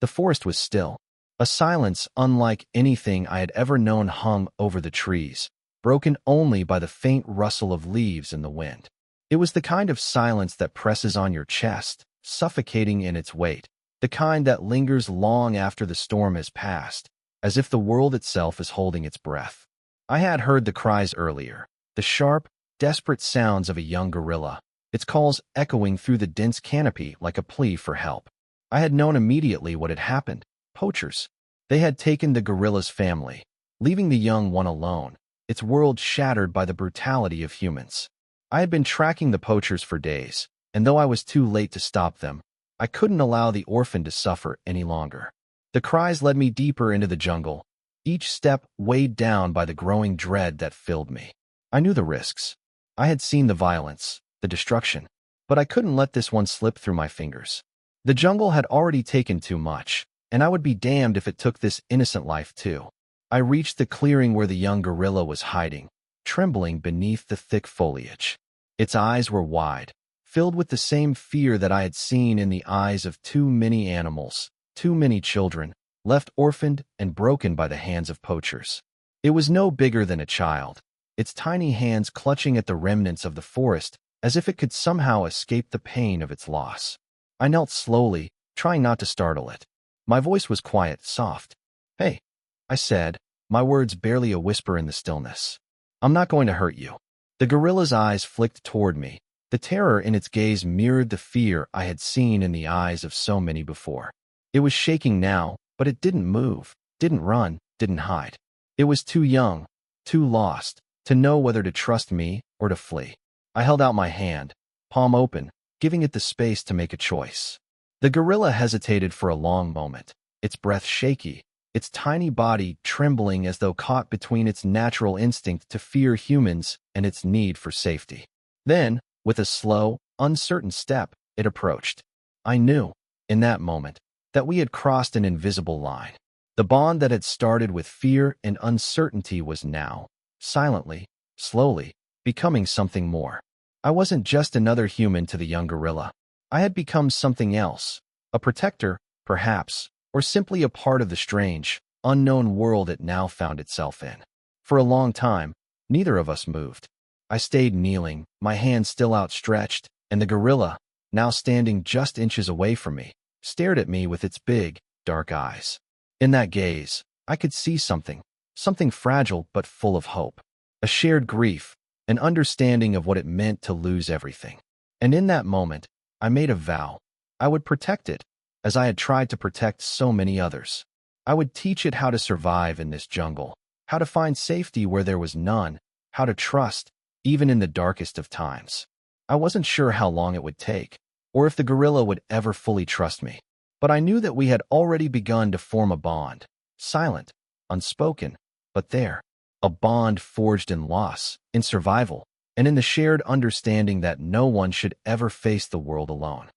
The forest was still. A silence unlike anything I had ever known hung over the trees, broken only by the faint rustle of leaves in the wind. It was the kind of silence that presses on your chest, suffocating in its weight, the kind that lingers long after the storm has passed, as if the world itself is holding its breath. I had heard the cries earlier, the sharp, desperate sounds of a young gorilla, its calls echoing through the dense canopy like a plea for help. I had known immediately what had happened. Poachers. They had taken the gorilla's family, leaving the young one alone, its world shattered by the brutality of humans. I had been tracking the poachers for days, and though I was too late to stop them, I couldn't allow the orphan to suffer any longer. The cries led me deeper into the jungle, each step weighed down by the growing dread that filled me. I knew the risks. I had seen the violence, the destruction, but I couldn't let this one slip through my fingers. The jungle had already taken too much, and I would be damned if it took this innocent life too. I reached the clearing where the young gorilla was hiding, trembling beneath the thick foliage. Its eyes were wide, filled with the same fear that I had seen in the eyes of too many animals, too many children, left orphaned and broken by the hands of poachers. It was no bigger than a child, its tiny hands clutching at the remnants of the forest as if it could somehow escape the pain of its loss. I knelt slowly, trying not to startle it. My voice was quiet, soft. "Hey," I said, my words barely a whisper in the stillness. "I'm not going to hurt you." The gorilla's eyes flicked toward me. The terror in its gaze mirrored the fear I had seen in the eyes of so many before. It was shaking now, but it didn't move, didn't run, didn't hide. It was too young, too lost, to know whether to trust me or to flee. I held out my hand, palm open, giving it the space to make a choice. The gorilla hesitated for a long moment, its breath shaky, its tiny body trembling as though caught between its natural instinct to fear humans and its need for safety. Then, with a slow, uncertain step, it approached. I knew, in that moment, that we had crossed an invisible line. The bond that had started with fear and uncertainty was now, silently, slowly, becoming something more. I wasn't just another human to the young gorilla. I had become something else, a protector, perhaps, or simply a part of the strange, unknown world it now found itself in. For a long time, neither of us moved. I stayed kneeling, my hand still outstretched, and the gorilla, now standing just inches away from me, stared at me with its big, dark eyes. In that gaze, I could see something fragile but full of hope, a shared grief, an understanding of what it meant to lose everything. And in that moment, I made a vow. I would protect it, as I had tried to protect so many others. I would teach it how to survive in this jungle, how to find safety where there was none, how to trust, even in the darkest of times. I wasn't sure how long it would take, or if the gorilla would ever fully trust me, but I knew that we had already begun to form a bond, silent, unspoken, but there, a bond forged in loss, in survival, and in the shared understanding that no one should ever face the world alone.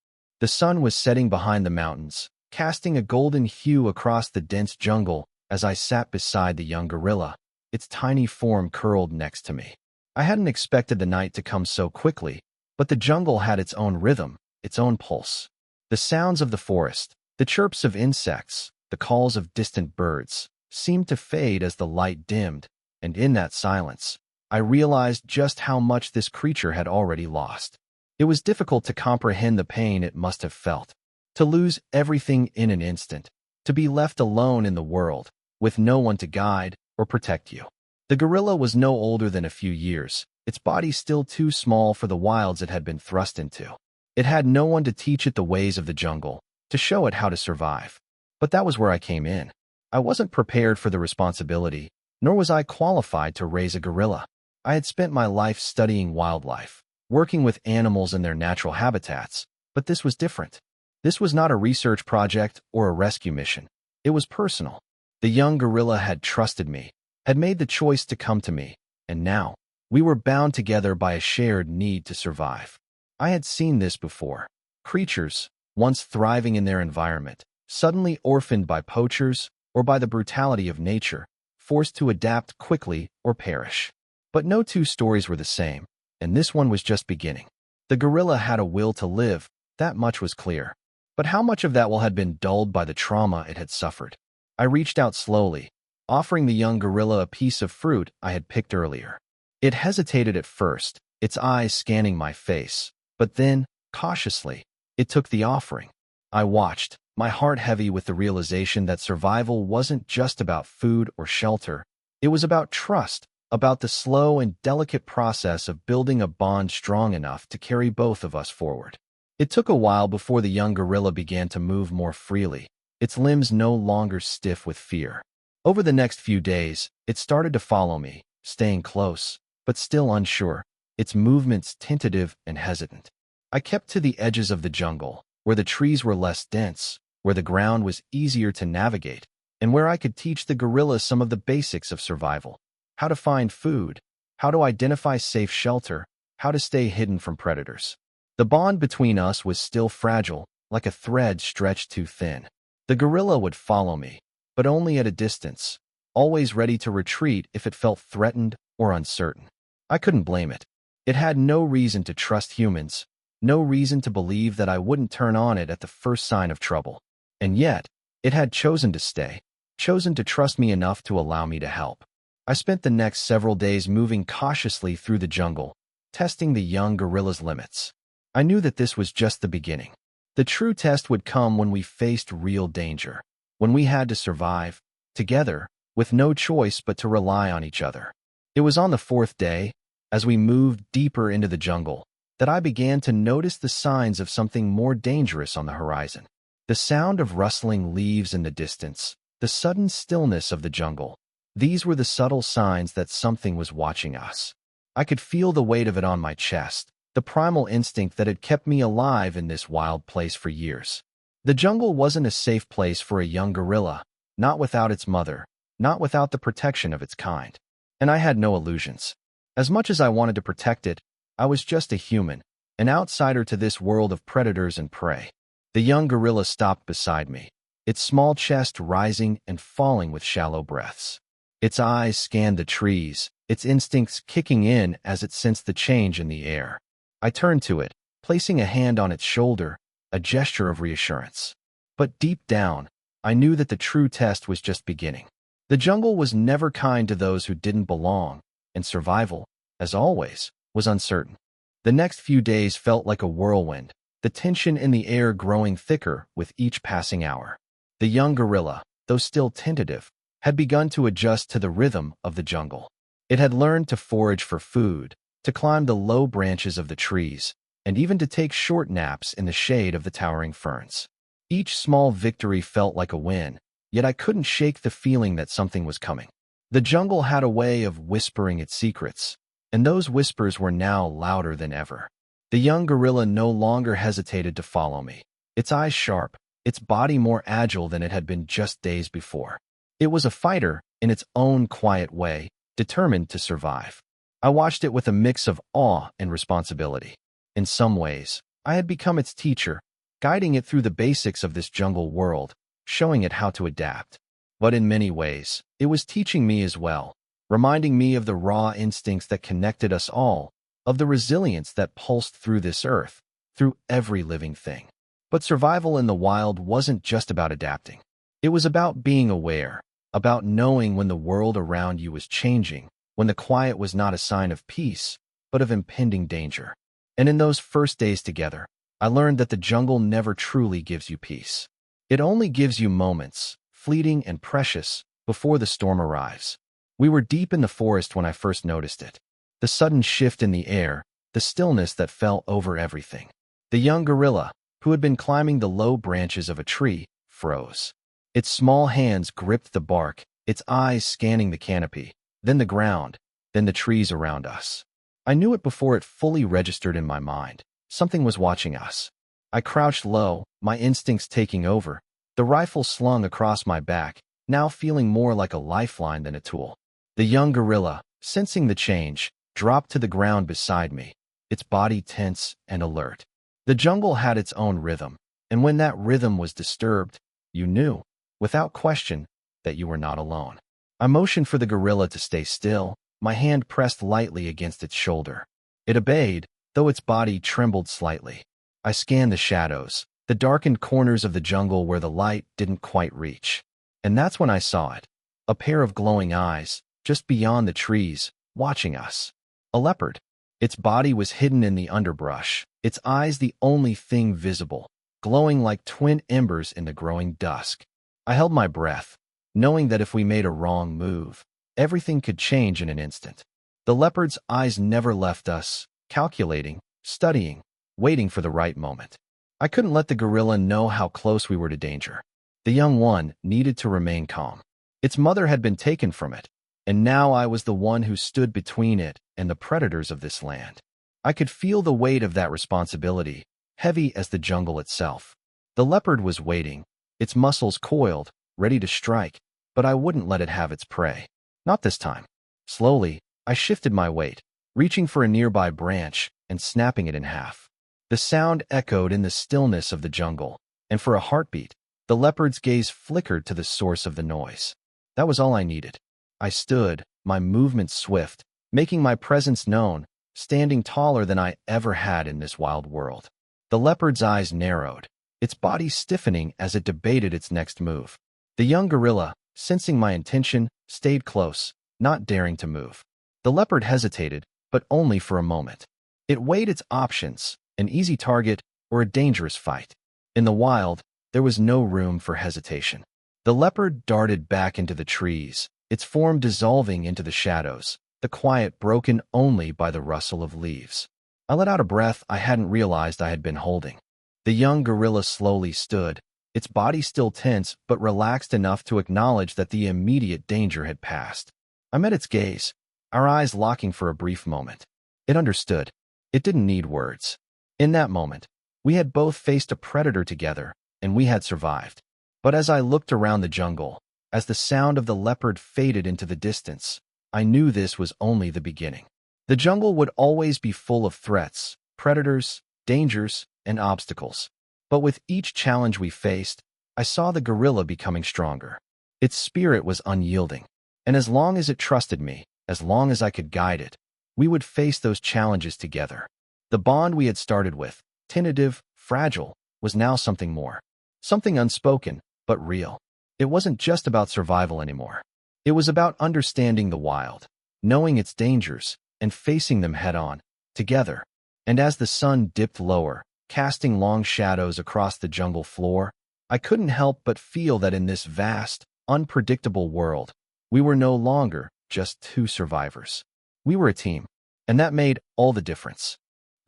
The sun was setting behind the mountains, casting a golden hue across the dense jungle as I sat beside the young gorilla, its tiny form curled next to me. I hadn't expected the night to come so quickly, but the jungle had its own rhythm, its own pulse. The sounds of the forest, the chirps of insects, the calls of distant birds, seemed to fade as the light dimmed, and in that silence, I realized just how much this creature had already lost. It was difficult to comprehend the pain it must have felt. To lose everything in an instant, to be left alone in the world, with no one to guide or protect you. The gorilla was no older than a few years, its body still too small for the wilds it had been thrust into. It had no one to teach it the ways of the jungle, to show it how to survive. But that was where I came in. I wasn't prepared for the responsibility, nor was I qualified to raise a gorilla. I had spent my life studying wildlife, working with animals in their natural habitats, but this was different. This was not a research project or a rescue mission. It was personal. The young gorilla had trusted me, had made the choice to come to me, and now, we were bound together by a shared need to survive. I had seen this before. Creatures, once thriving in their environment, suddenly orphaned by poachers or by the brutality of nature, forced to adapt quickly or perish. But no two stories were the same, and this one was just beginning. The gorilla had a will to live, that much was clear. But how much of that had been dulled by the trauma it had suffered? I reached out slowly, offering the young gorilla a piece of fruit I had picked earlier. It hesitated at first, its eyes scanning my face, but then, cautiously, it took the offering. I watched, my heart heavy with the realization that survival wasn't just about food or shelter. It was about trust, about the slow and delicate process of building a bond strong enough to carry both of us forward. It took a while before the young gorilla began to move more freely, its limbs no longer stiff with fear. Over the next few days, it started to follow me, staying close, but still unsure, its movements tentative and hesitant. I kept to the edges of the jungle, where the trees were less dense, where the ground was easier to navigate, and where I could teach the gorilla some of the basics of survival: how to find food, how to identify safe shelter, how to stay hidden from predators. The bond between us was still fragile, like a thread stretched too thin. The gorilla would follow me, but only at a distance, always ready to retreat if it felt threatened or uncertain. I couldn't blame it. It had no reason to trust humans, no reason to believe that I wouldn't turn on it at the first sign of trouble. And yet, it had chosen to stay, chosen to trust me enough to allow me to help. I spent the next several days moving cautiously through the jungle, testing the young gorilla's limits. I knew that this was just the beginning. The true test would come when we faced real danger, when we had to survive, together, with no choice but to rely on each other. It was on the fourth day, as we moved deeper into the jungle, that I began to notice the signs of something more dangerous on the horizon. The sound of rustling leaves in the distance, the sudden stillness of the jungle. These were the subtle signs that something was watching us. I could feel the weight of it on my chest, the primal instinct that had kept me alive in this wild place for years. The jungle wasn't a safe place for a young gorilla, not without its mother, not without the protection of its kind. And I had no illusions. As much as I wanted to protect it, I was just a human, an outsider to this world of predators and prey. The young gorilla stopped beside me, its small chest rising and falling with shallow breaths. Its eyes scanned the trees, its instincts kicking in as it sensed the change in the air. I turned to it, placing a hand on its shoulder, a gesture of reassurance. But deep down, I knew that the true test was just beginning. The jungle was never kind to those who didn't belong, and survival, as always, was uncertain. The next few days felt like a whirlwind, the tension in the air growing thicker with each passing hour. The young gorilla, though still tentative, had begun to adjust to the rhythm of the jungle. It had learned to forage for food, to climb the low branches of the trees, and even to take short naps in the shade of the towering ferns. Each small victory felt like a win, yet I couldn't shake the feeling that something was coming. The jungle had a way of whispering its secrets, and those whispers were now louder than ever. The young gorilla no longer hesitated to follow me, its eyes sharp, its body more agile than it had been just days before. It was a fighter, in its own quiet way, determined to survive. I watched it with a mix of awe and responsibility. In some ways, I had become its teacher, guiding it through the basics of this jungle world, showing it how to adapt. But in many ways, it was teaching me as well, reminding me of the raw instincts that connected us all, of the resilience that pulsed through this earth, through every living thing. But survival in the wild wasn't just about adapting. It was about being aware, about knowing when the world around you was changing, when the quiet was not a sign of peace, but of impending danger. And in those first days together, I learned that the jungle never truly gives you peace. It only gives you moments, fleeting and precious, before the storm arrives. We were deep in the forest when I first noticed it. The sudden shift in the air, the stillness that fell over everything. The young gorilla, who had been climbing the low branches of a tree, froze. Its small hands gripped the bark, its eyes scanning the canopy, then the ground, then the trees around us. I knew it before it fully registered in my mind. Something was watching us. I crouched low, my instincts taking over, the rifle slung across my back, now feeling more like a lifeline than a tool. The young gorilla, sensing the change, dropped to the ground beside me, its body tense and alert. The jungle had its own rhythm, and when that rhythm was disturbed, you knew, without question, that you were not alone. I motioned for the gorilla to stay still, my hand pressed lightly against its shoulder. It obeyed, though its body trembled slightly. I scanned the shadows, the darkened corners of the jungle where the light didn't quite reach. And that's when I saw it, a pair of glowing eyes, just beyond the trees, watching us. A leopard. Its body was hidden in the underbrush, its eyes the only thing visible, glowing like twin embers in the growing dusk. I held my breath, knowing that if we made a wrong move, everything could change in an instant. The leopard's eyes never left us, calculating, studying, waiting for the right moment. I couldn't let the gorilla know how close we were to danger. The young one needed to remain calm. Its mother had been taken from it, and now I was the one who stood between it and the predators of this land. I could feel the weight of that responsibility, heavy as the jungle itself. The leopard was waiting, its muscles coiled, ready to strike, but I wouldn't let it have its prey. Not this time. Slowly, I shifted my weight, reaching for a nearby branch and snapping it in half. The sound echoed in the stillness of the jungle, and for a heartbeat, the leopard's gaze flickered to the source of the noise. That was all I needed. I stood, my movements swift, making my presence known, standing taller than I ever had in this wild world. The leopard's eyes narrowed, its body stiffening as it debated its next move. The young gorilla, sensing my intention, stayed close, not daring to move. The leopard hesitated, but only for a moment. It weighed its options, an easy target or a dangerous fight. In the wild, there was no room for hesitation. The leopard darted back into the trees, its form dissolving into the shadows, the quiet broken only by the rustle of leaves. I let out a breath I hadn't realized I had been holding. The young gorilla slowly stood, its body still tense but relaxed enough to acknowledge that the immediate danger had passed. I met its gaze, our eyes locking for a brief moment. It understood. It didn't need words. In that moment, we had both faced a predator together, and we had survived. But as I looked around the jungle, as the sound of the leopard faded into the distance, I knew this was only the beginning. The jungle would always be full of threats, predators, dangers, and obstacles. But with each challenge we faced, I saw the gorilla becoming stronger. Its spirit was unyielding, and as long as it trusted me, as long as I could guide it, we would face those challenges together. The bond we had started with, tentative, fragile, was now something more. Something unspoken, but real. It wasn't just about survival anymore. It was about understanding the wild, knowing its dangers, and facing them head-on, together. And as the sun dipped lower, casting long shadows across the jungle floor, I couldn't help but feel that in this vast, unpredictable world, we were no longer just two survivors. We were a team, and that made all the difference.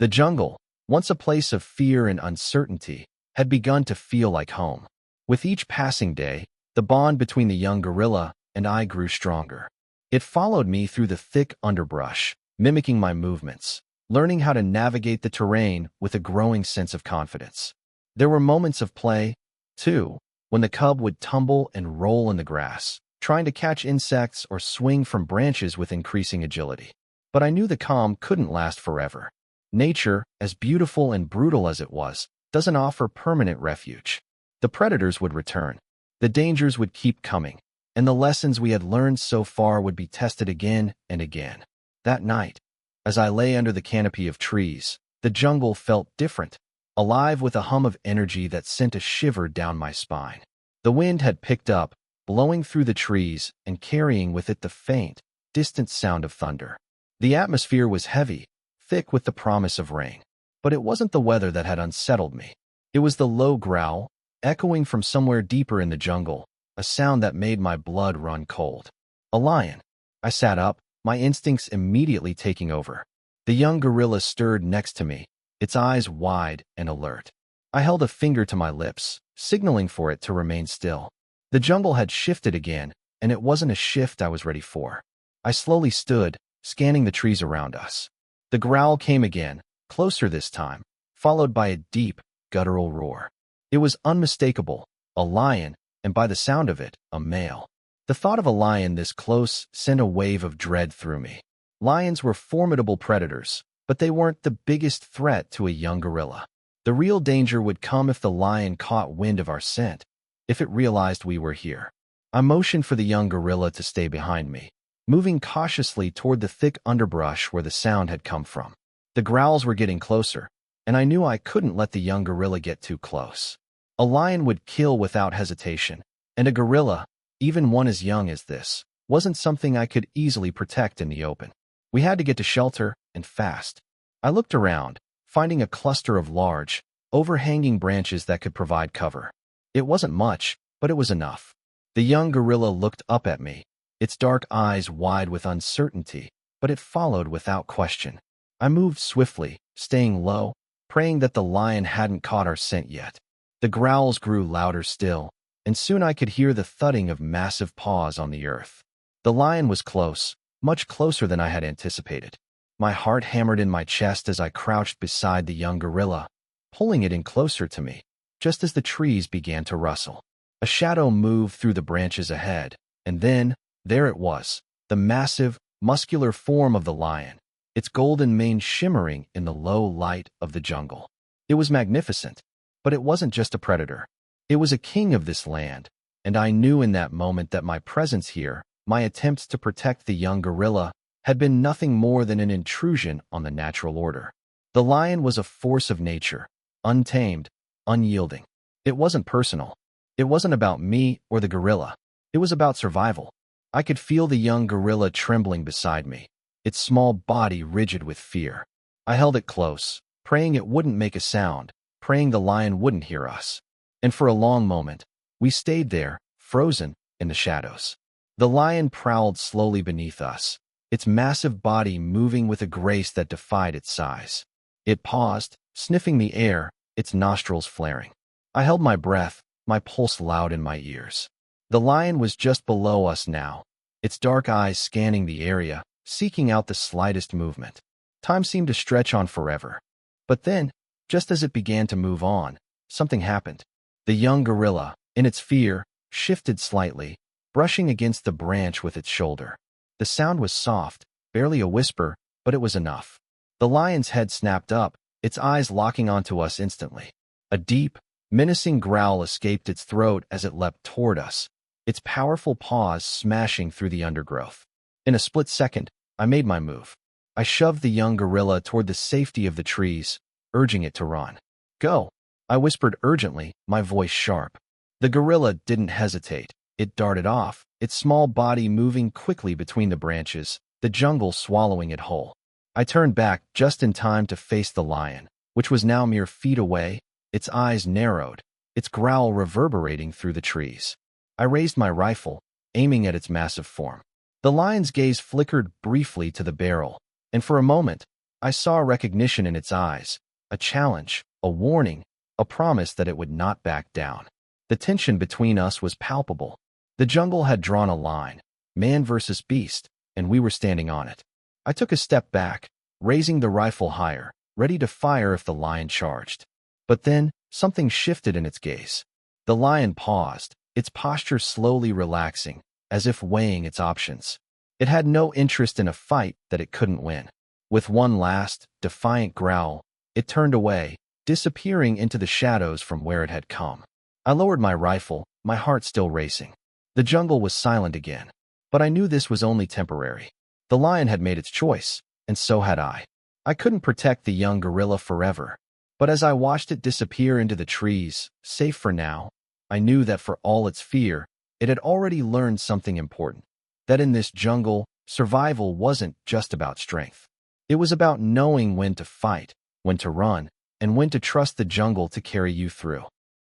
The jungle, once a place of fear and uncertainty, had begun to feel like home. With each passing day, the bond between the young gorilla and I grew stronger. It followed me through the thick underbrush, mimicking my movements, learning how to navigate the terrain with a growing sense of confidence. There were moments of play, too, when the cub would tumble and roll in the grass, trying to catch insects or swing from branches with increasing agility. But I knew the calm couldn't last forever. Nature, as beautiful and brutal as it was, doesn't offer permanent refuge. The predators would return, the dangers would keep coming, and the lessons we had learned so far would be tested again and again. That night, as I lay under the canopy of trees, the jungle felt different, alive with a hum of energy that sent a shiver down my spine. The wind had picked up, blowing through the trees and carrying with it the faint, distant sound of thunder. The atmosphere was heavy, thick with the promise of rain. But it wasn't the weather that had unsettled me. It was the low growl, echoing from somewhere deeper in the jungle, a sound that made my blood run cold. A lion. I sat up, my instincts immediately taking over. The young gorilla stirred next to me, its eyes wide and alert. I held a finger to my lips, signaling for it to remain still. The jungle had shifted again, and it wasn't a shift I was ready for. I slowly stood, scanning the trees around us. The growl came again, closer this time, followed by a deep, guttural roar. It was unmistakable, a lion, and by the sound of it, a male. The thought of a lion this close sent a wave of dread through me. Lions were formidable predators, but they weren't the biggest threat to a young gorilla. The real danger would come if the lion caught wind of our scent, if it realized we were here. I motioned for the young gorilla to stay behind me, moving cautiously toward the thick underbrush where the sound had come from. The growls were getting closer, and I knew I couldn't let the young gorilla get too close. A lion would kill without hesitation, and a gorilla, even one as young as this, wasn't something I could easily protect in the open. We had to get to shelter, and fast. I looked around, finding a cluster of large, overhanging branches that could provide cover. It wasn't much, but it was enough. The young gorilla looked up at me, its dark eyes wide with uncertainty, but it followed without question. I moved swiftly, staying low, praying that the lion hadn't caught our scent yet. The growls grew louder still, and soon I could hear the thudding of massive paws on the earth. The lion was close, much closer than I had anticipated. My heart hammered in my chest as I crouched beside the young gorilla, pulling it in closer to me, just as the trees began to rustle. A shadow moved through the branches ahead, and then, there it was, the massive, muscular form of the lion, its golden mane shimmering in the low light of the jungle. It was magnificent, but it wasn't just a predator. It was a king of this land, and I knew in that moment that my presence here, my attempts to protect the young gorilla, had been nothing more than an intrusion on the natural order. The lion was a force of nature, untamed, unyielding. It wasn't personal. It wasn't about me or the gorilla. It was about survival. I could feel the young gorilla trembling beside me, its small body rigid with fear. I held it close, praying it wouldn't make a sound, praying the lion wouldn't hear us. And for a long moment, we stayed there, frozen in the shadows. The lion prowled slowly beneath us, its massive body moving with a grace that defied its size. It paused, sniffing the air, its nostrils flaring. I held my breath, my pulse loud in my ears. The lion was just below us now, its dark eyes scanning the area, seeking out the slightest movement. Time seemed to stretch on forever. But then, just as it began to move on, something happened. The young gorilla, in its fear, shifted slightly, brushing against the branch with its shoulder. The sound was soft, barely a whisper, but it was enough. The lion's head snapped up, its eyes locking onto us instantly. A deep, menacing growl escaped its throat as it leapt toward us, its powerful paws smashing through the undergrowth. In a split second, I made my move. I shoved the young gorilla toward the safety of the trees, urging it to run. "Go," I whispered urgently, my voice sharp. The gorilla didn't hesitate. It darted off, its small body moving quickly between the branches, the jungle swallowing it whole. I turned back just in time to face the lion, which was now mere feet away, its eyes narrowed, its growl reverberating through the trees. I raised my rifle, aiming at its massive form. The lion's gaze flickered briefly to the barrel, and for a moment, I saw recognition in its eyes, a challenge, a warning, a promise that it would not back down. The tension between us was palpable. The jungle had drawn a line, man versus beast, and we were standing on it. I took a step back, raising the rifle higher, ready to fire if the lion charged. But then, something shifted in its gaze. The lion paused, its posture slowly relaxing, as if weighing its options. It had no interest in a fight that it couldn't win. With one last, defiant growl, it turned away, disappearing into the shadows from where it had come. I lowered my rifle, my heart still racing. The jungle was silent again, but I knew this was only temporary. The lion had made its choice, and so had I. I couldn't protect the young gorilla forever, but as I watched it disappear into the trees, safe for now, I knew that for all its fear, it had already learned something important. That in this jungle, survival wasn't just about strength. It was about knowing when to fight, when to run, and when to trust the jungle to carry you through.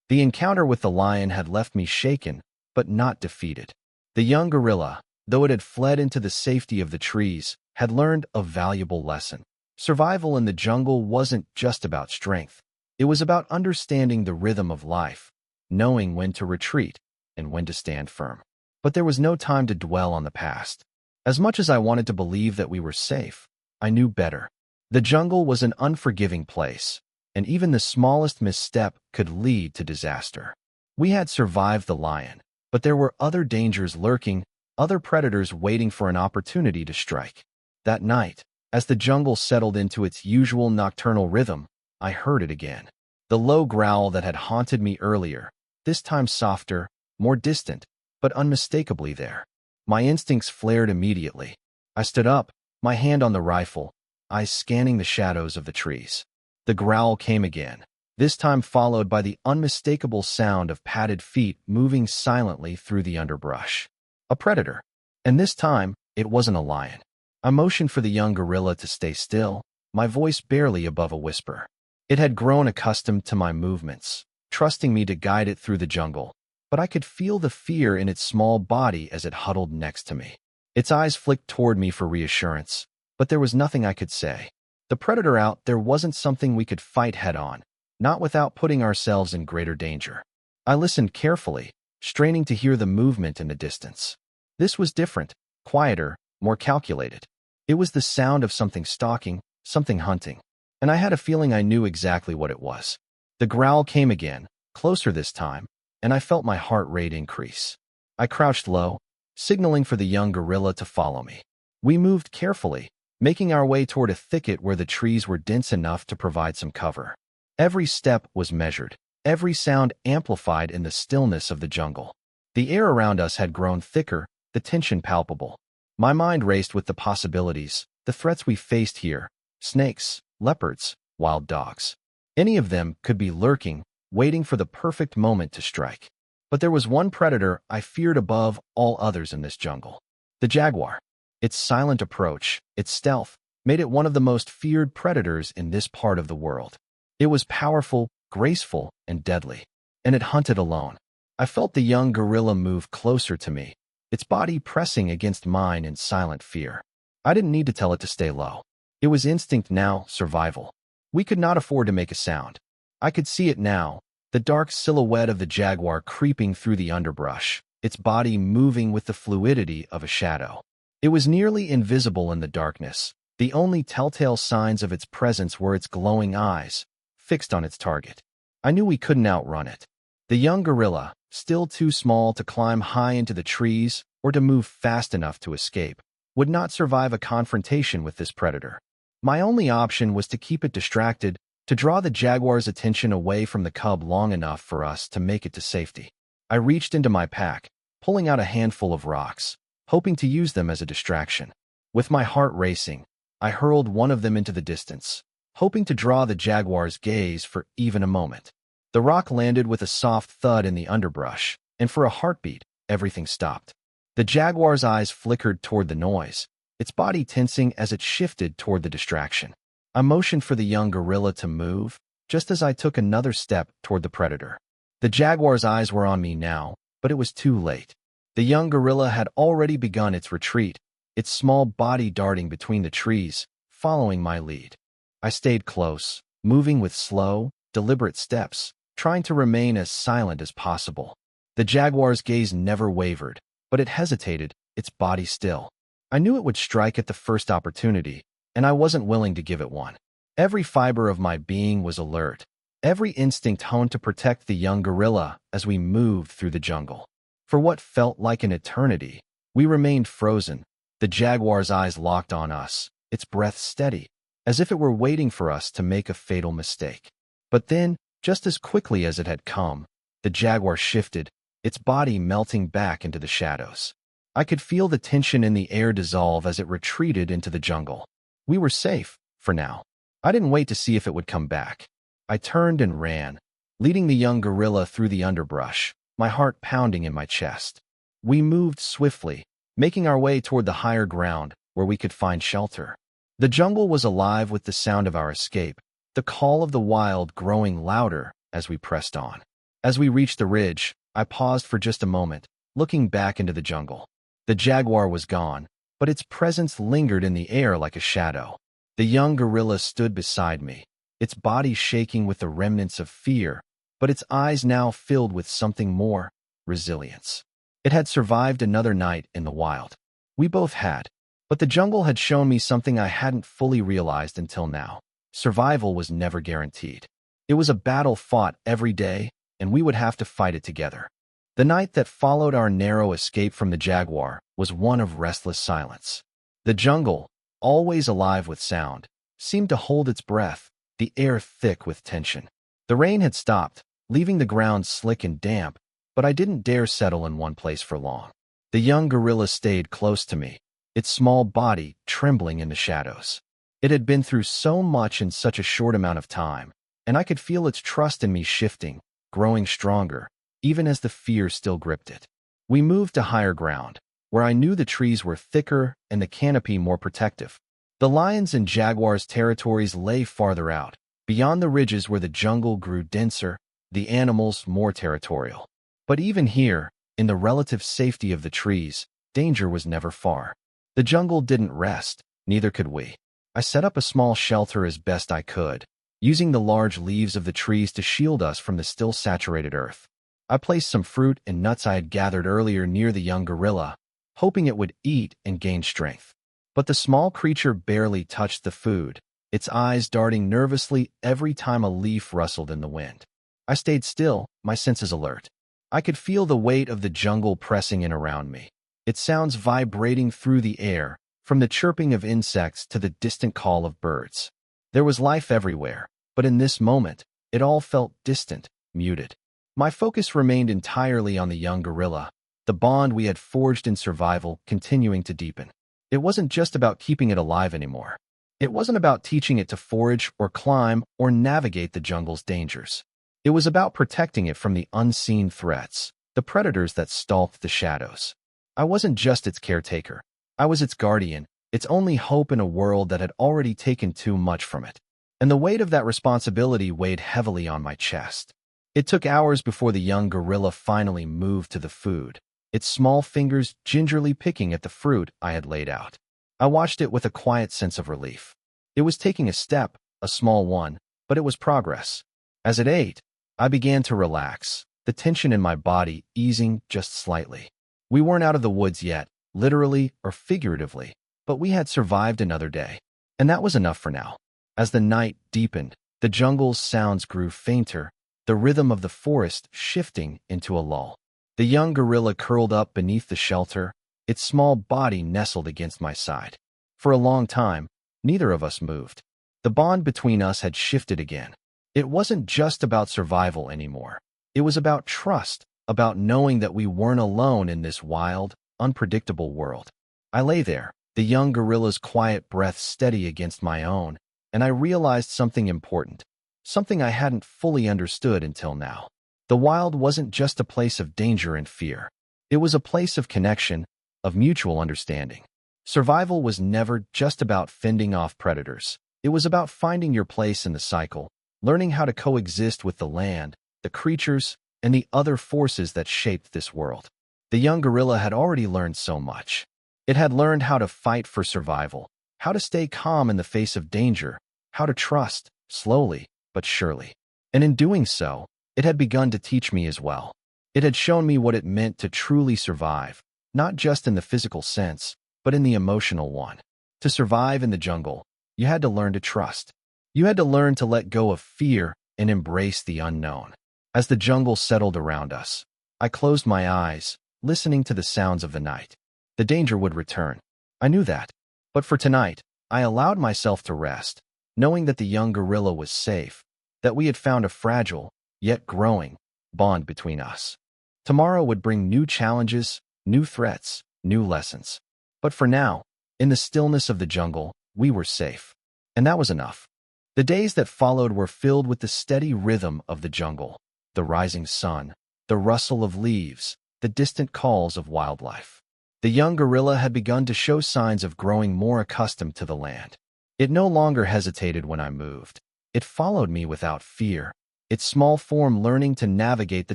The encounter with the lion had left me shaken, but not defeated. The young gorilla, though it had fled into the safety of the trees, had learned a valuable lesson. Survival in the jungle wasn't just about strength. It was about understanding the rhythm of life, knowing when to retreat and when to stand firm. But there was no time to dwell on the past. As much as I wanted to believe that we were safe, I knew better. The jungle was an unforgiving place, and even the smallest misstep could lead to disaster. We had survived the lion, but there were other dangers lurking, other predators waiting for an opportunity to strike. That night, as the jungle settled into its usual nocturnal rhythm, I heard it again. The low growl that had haunted me earlier, this time softer, more distant, but unmistakably there. My instincts flared immediately. I stood up, my hand on the rifle, eyes scanning the shadows of the trees. The growl came again, this time followed by the unmistakable sound of padded feet moving silently through the underbrush. A predator. And this time, it wasn't a lion. I motioned for the young gorilla to stay still, my voice barely above a whisper. It had grown accustomed to my movements, trusting me to guide it through the jungle, but I could feel the fear in its small body as it huddled next to me. Its eyes flicked toward me for reassurance, but there was nothing I could say. The predator out there wasn't something we could fight head-on, not without putting ourselves in greater danger. I listened carefully, straining to hear the movement in the distance. This was different, quieter, more calculated. It was the sound of something stalking, something hunting, and I had a feeling I knew exactly what it was. The growl came again, closer this time, and I felt my heart rate increase. I crouched low, signaling for the young gorilla to follow me. We moved carefully, making our way toward a thicket where the trees were dense enough to provide some cover. Every step was measured, every sound amplified in the stillness of the jungle. The air around us had grown thicker, the tension palpable. My mind raced with the possibilities, the threats we faced here: snakes, leopards, wild dogs. Any of them could be lurking, waiting for the perfect moment to strike. But there was one predator I feared above all others in this jungle: the jaguar. Its silent approach, its stealth, made it one of the most feared predators in this part of the world. It was powerful, graceful, and deadly, and it hunted alone. I felt the young gorilla move closer to me, its body pressing against mine in silent fear. I didn't need to tell it to stay low. It was instinct now, survival. We could not afford to make a sound. I could see it now, the dark silhouette of the jaguar creeping through the underbrush, its body moving with the fluidity of a shadow. It was nearly invisible in the darkness. The only telltale signs of its presence were its glowing eyes, fixed on its target. I knew we couldn't outrun it. The young gorilla, still too small to climb high into the trees or to move fast enough to escape, would not survive a confrontation with this predator. My only option was to keep it distracted, to draw the jaguar's attention away from the cub long enough for us to make it to safety. I reached into my pack, pulling out a handful of rocks, hoping to use them as a distraction. With my heart racing, I hurled one of them into the distance, hoping to draw the jaguar's gaze for even a moment. The rock landed with a soft thud in the underbrush, and for a heartbeat, everything stopped. The jaguar's eyes flickered toward the noise, its body tensing as it shifted toward the distraction. I motioned for the young gorilla to move, just as I took another step toward the predator. The jaguar's eyes were on me now, but it was too late. The young gorilla had already begun its retreat, its small body darting between the trees, following my lead. I stayed close, moving with slow, deliberate steps, trying to remain as silent as possible. The jaguar's gaze never wavered, but it hesitated, its body still. I knew it would strike at the first opportunity, and I wasn't willing to give it one. Every fiber of my being was alert, every instinct honed to protect the young gorilla as we moved through the jungle. For what felt like an eternity, we remained frozen, the jaguar's eyes locked on us, its breath steady, as if it were waiting for us to make a fatal mistake. But then, just as quickly as it had come, the jaguar shifted, its body melting back into the shadows. I could feel the tension in the air dissolve as it retreated into the jungle. We were safe, for now. I didn't wait to see if it would come back. I turned and ran, leading the young gorilla through the underbrush, my heart pounding in my chest. We moved swiftly, making our way toward the higher ground where we could find shelter. The jungle was alive with the sound of our escape, the call of the wild growing louder as we pressed on. As we reached the ridge, I paused for just a moment, looking back into the jungle. The jaguar was gone, but its presence lingered in the air like a shadow. The young gorilla stood beside me, its body shaking with the remnants of fear, but its eyes now filled with something more: resilience. It had survived another night in the wild. We both had, but the jungle had shown me something I hadn't fully realized until now. Survival was never guaranteed. It was a battle fought every day, and we would have to fight it together. The night that followed our narrow escape from the jaguar was one of restless silence. The jungle, always alive with sound, seemed to hold its breath, the air thick with tension. The rain had stopped, leaving the ground slick and damp, but I didn't dare settle in one place for long. The young gorilla stayed close to me, its small body trembling in the shadows. It had been through so much in such a short amount of time, and I could feel its trust in me shifting, growing stronger, even as the fear still gripped it. We moved to higher ground, where I knew the trees were thicker and the canopy more protective. The lions and jaguars' territories lay farther out, beyond the ridges where the jungle grew denser, the animals more territorial. But even here, in the relative safety of the trees, danger was never far. The jungle didn't rest, neither could we. I set up a small shelter as best I could, using the large leaves of the trees to shield us from the still saturated earth. I placed some fruit and nuts I had gathered earlier near the young gorilla, hoping it would eat and gain strength. But the small creature barely touched the food, its eyes darting nervously every time a leaf rustled in the wind. I stayed still, my senses alert. I could feel the weight of the jungle pressing in around me, its sounds vibrating through the air, from the chirping of insects to the distant call of birds. There was life everywhere, but in this moment, it all felt distant, muted. My focus remained entirely on the young gorilla, the bond we had forged in survival continuing to deepen. It wasn't just about keeping it alive anymore. It wasn't about teaching it to forage or climb or navigate the jungle's dangers. It was about protecting it from the unseen threats, the predators that stalked the shadows. I wasn't just its caretaker. I was its guardian, its only hope in a world that had already taken too much from it. And the weight of that responsibility weighed heavily on my chest. It took hours before the young gorilla finally moved to the food, its small fingers gingerly picking at the fruit I had laid out. I watched it with a quiet sense of relief. It was taking a step, a small one, but it was progress. As it ate, I began to relax, the tension in my body easing just slightly. We weren't out of the woods yet, literally or figuratively, but we had survived another day. And that was enough for now. As the night deepened, the jungle's sounds grew fainter, the rhythm of the forest shifting into a lull. The young gorilla curled up beneath the shelter, its small body nestled against my side. For a long time, neither of us moved. The bond between us had shifted again. It wasn't just about survival anymore. It was about trust, about knowing that we weren't alone in this wild, unpredictable world. I lay there, the young gorilla's quiet breath steady against my own, and I realized something important, something I hadn't fully understood until now. The wild wasn't just a place of danger and fear. It was a place of connection, of mutual understanding. Survival was never just about fending off predators. It was about finding your place in the cycle, learning how to coexist with the land, the creatures, and the other forces that shaped this world. The young gorilla had already learned so much. It had learned how to fight for survival, how to stay calm in the face of danger, how to trust, slowly but surely. And in doing so, it had begun to teach me as well. It had shown me what it meant to truly survive, not just in the physical sense, but in the emotional one. To survive in the jungle, you had to learn to trust. You had to learn to let go of fear and embrace the unknown. As the jungle settled around us, I closed my eyes, listening to the sounds of the night. The danger would return. I knew that. But for tonight, I allowed myself to rest, knowing that the young gorilla was safe, that we had found a fragile, yet growing, bond between us. Tomorrow would bring new challenges, new threats, new lessons. But for now, in the stillness of the jungle, we were safe. And that was enough. The days that followed were filled with the steady rhythm of the jungle, the rising sun, the rustle of leaves, the distant calls of wildlife. The young gorilla had begun to show signs of growing more accustomed to the land. It no longer hesitated when I moved. It followed me without fear, its small form learning to navigate the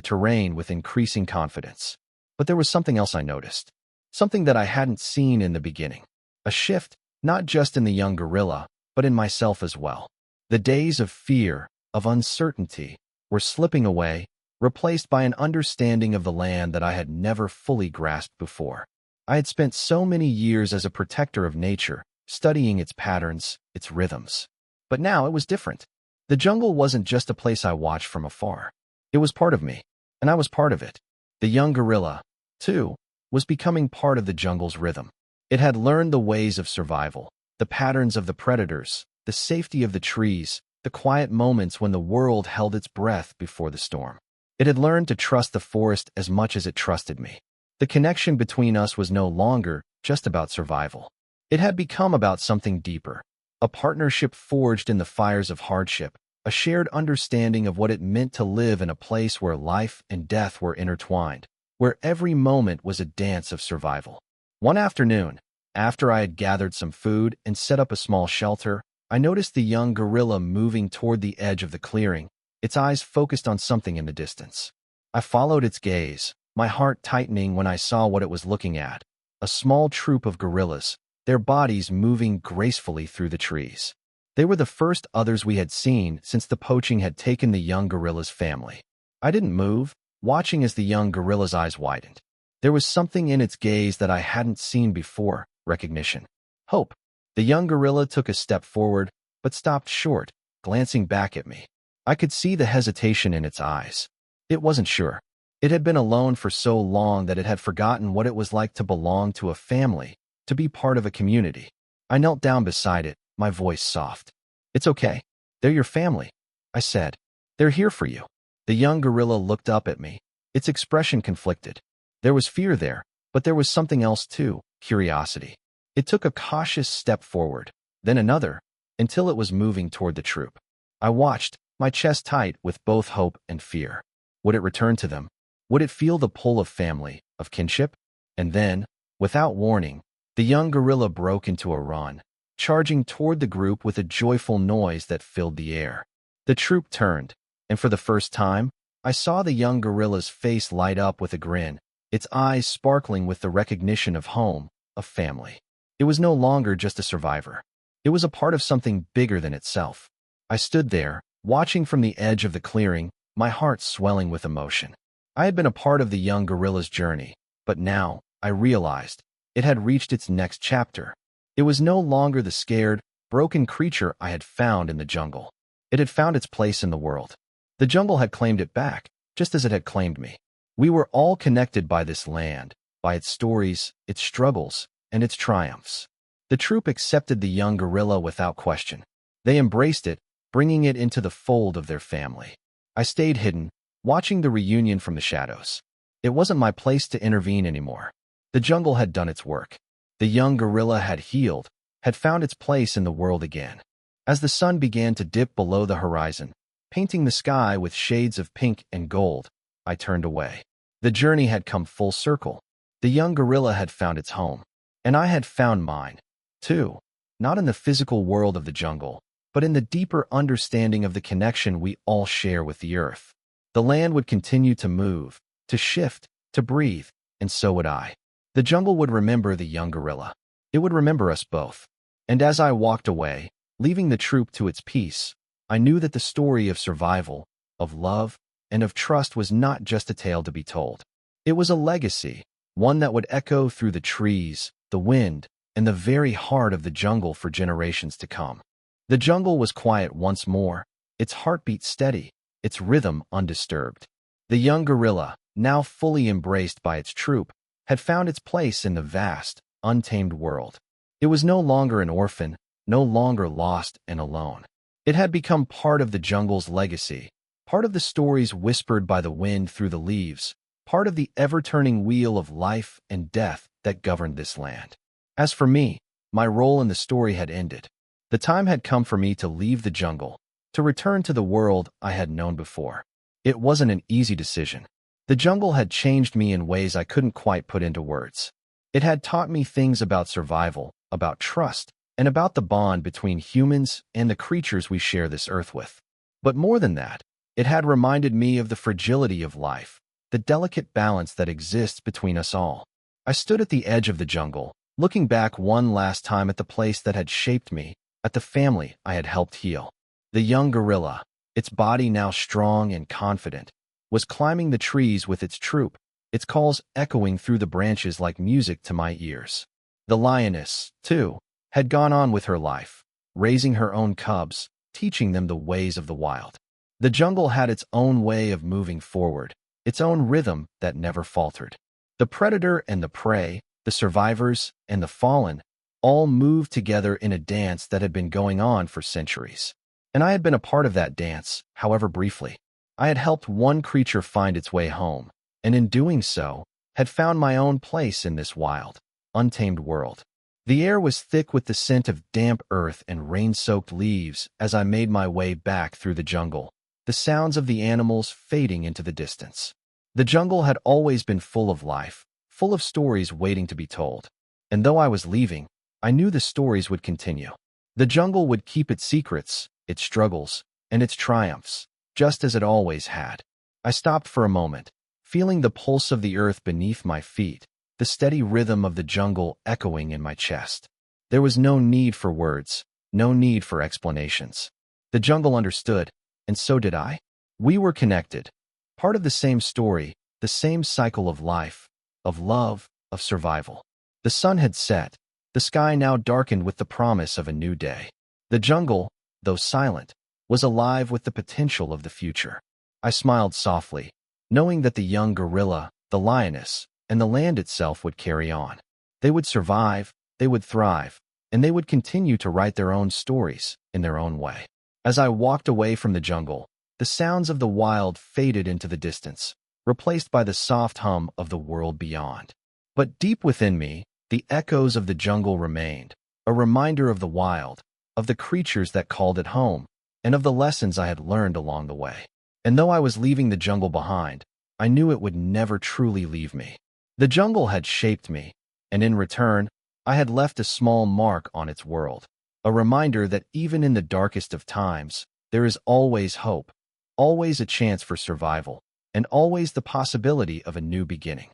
terrain with increasing confidence. But there was something else I noticed, something that I hadn't seen in the beginning. A shift, not just in the young gorilla, but in myself as well. The days of fear, of uncertainty, were slipping away, replaced by an understanding of the land that I had never fully grasped before. I had spent so many years as a protector of nature, studying its patterns, its rhythms. But now it was different. The jungle wasn't just a place I watched from afar. It was part of me, and I was part of it. The young gorilla, too, was becoming part of the jungle's rhythm. It had learned the ways of survival, the patterns of the predators, the safety of the trees, the quiet moments when the world held its breath before the storm. It had learned to trust the forest as much as it trusted me. The connection between us was no longer just about survival. It had become about something deeper, a partnership forged in the fires of hardship, a shared understanding of what it meant to live in a place where life and death were intertwined, where every moment was a dance of survival. One afternoon, after I had gathered some food and set up a small shelter, I noticed the young gorilla moving toward the edge of the clearing, its eyes focused on something in the distance. I followed its gaze, my heart tightening when I saw what it was looking at: a small troop of gorillas, their bodies moving gracefully through the trees. They were the first others we had seen since the poaching had taken the young gorilla's family. I didn't move, watching as the young gorilla's eyes widened. There was something in its gaze that I hadn't seen before: recognition. Hope. The young gorilla took a step forward, but stopped short, glancing back at me. I could see the hesitation in its eyes. It wasn't sure. It had been alone for so long that it had forgotten what it was like to belong to a family, to be part of a community. I knelt down beside it, my voice soft. "It's okay. They're your family," I said. "They're here for you." The young gorilla looked up at me, its expression conflicted. There was fear there, but there was something else too: curiosity. It took a cautious step forward, then another, until it was moving toward the troop. I watched, my chest tight with both hope and fear. Would it return to them? Would it feel the pull of family, of kinship? And then, without warning, the young gorilla broke into a run, charging toward the group with a joyful noise that filled the air. The troop turned, and for the first time, I saw the young gorilla's face light up with a grin, its eyes sparkling with the recognition of home, of family. It was no longer just a survivor. It was a part of something bigger than itself. I stood there, watching from the edge of the clearing, my heart swelling with emotion. I had been a part of the young gorilla's journey, but now, I realized, it had reached its next chapter. It was no longer the scared, broken creature I had found in the jungle. It had found its place in the world. The jungle had claimed it back, just as it had claimed me. We were all connected by this land, by its stories, its struggles, and its triumphs. The troop accepted the young gorilla without question. They embraced it, bringing it into the fold of their family. I stayed hidden, watching the reunion from the shadows. It wasn't my place to intervene anymore. The jungle had done its work. The young gorilla had healed, had found its place in the world again. As the sun began to dip below the horizon, painting the sky with shades of pink and gold, I turned away. The journey had come full circle. The young gorilla had found its home. And I had found mine, too, not in the physical world of the jungle, but in the deeper understanding of the connection we all share with the earth. The land would continue to move, to shift, to breathe, and so would I. The jungle would remember the young gorilla. It would remember us both. And as I walked away, leaving the troop to its peace, I knew that the story of survival, of love, and of trust was not just a tale to be told. It was a legacy, one that would echo through the trees, the wind, and the very heart of the jungle for generations to come. The jungle was quiet once more, its heartbeat steady, its rhythm undisturbed. The young gorilla, now fully embraced by its troop, had found its place in the vast, untamed world. It was no longer an orphan, no longer lost and alone. It had become part of the jungle's legacy, part of the stories whispered by the wind through the leaves, part of the ever-turning wheel of life and death that governed this land. As for me, my role in the story had ended. The time had come for me to leave the jungle, to return to the world I had known before. It wasn't an easy decision. The jungle had changed me in ways I couldn't quite put into words. It had taught me things about survival, about trust, and about the bond between humans and the creatures we share this earth with. But more than that, it had reminded me of the fragility of life, the delicate balance that exists between us all. I stood at the edge of the jungle, looking back one last time at the place that had shaped me, at the family I had helped heal. The young gorilla, its body now strong and confident, was climbing the trees with its troop, its calls echoing through the branches like music to my ears. The lioness, too, had gone on with her life, raising her own cubs, teaching them the ways of the wild. The jungle had its own way of moving forward, its own rhythm that never faltered. The predator and the prey, the survivors and the fallen, all moved together in a dance that had been going on for centuries. And I had been a part of that dance, however briefly. I had helped one creature find its way home, and in doing so, had found my own place in this wild, untamed world. The air was thick with the scent of damp earth and rain-soaked leaves as I made my way back through the jungle, the sounds of the animals fading into the distance. The jungle had always been full of life, full of stories waiting to be told. And though I was leaving, I knew the stories would continue. The jungle would keep its secrets, its struggles, and its triumphs, just as it always had. I stopped for a moment, feeling the pulse of the earth beneath my feet, the steady rhythm of the jungle echoing in my chest. There was no need for words, no need for explanations. The jungle understood, and so did I. We were connected, part of the same story, the same cycle of life, of love, of survival. The sun had set, the sky now darkened with the promise of a new day. The jungle, though silent, was alive with the potential of the future. I smiled softly, knowing that the young gorilla, the lioness, and the land itself would carry on. They would survive, they would thrive, and they would continue to write their own stories in their own way. As I walked away from the jungle, the sounds of the wild faded into the distance, replaced by the soft hum of the world beyond. But deep within me, the echoes of the jungle remained, a reminder of the wild, of the creatures that called it home, and of the lessons I had learned along the way. And though I was leaving the jungle behind, I knew it would never truly leave me. The jungle had shaped me, and in return, I had left a small mark on its world, a reminder that even in the darkest of times, there is always hope, always a chance for survival, and always the possibility of a new beginning.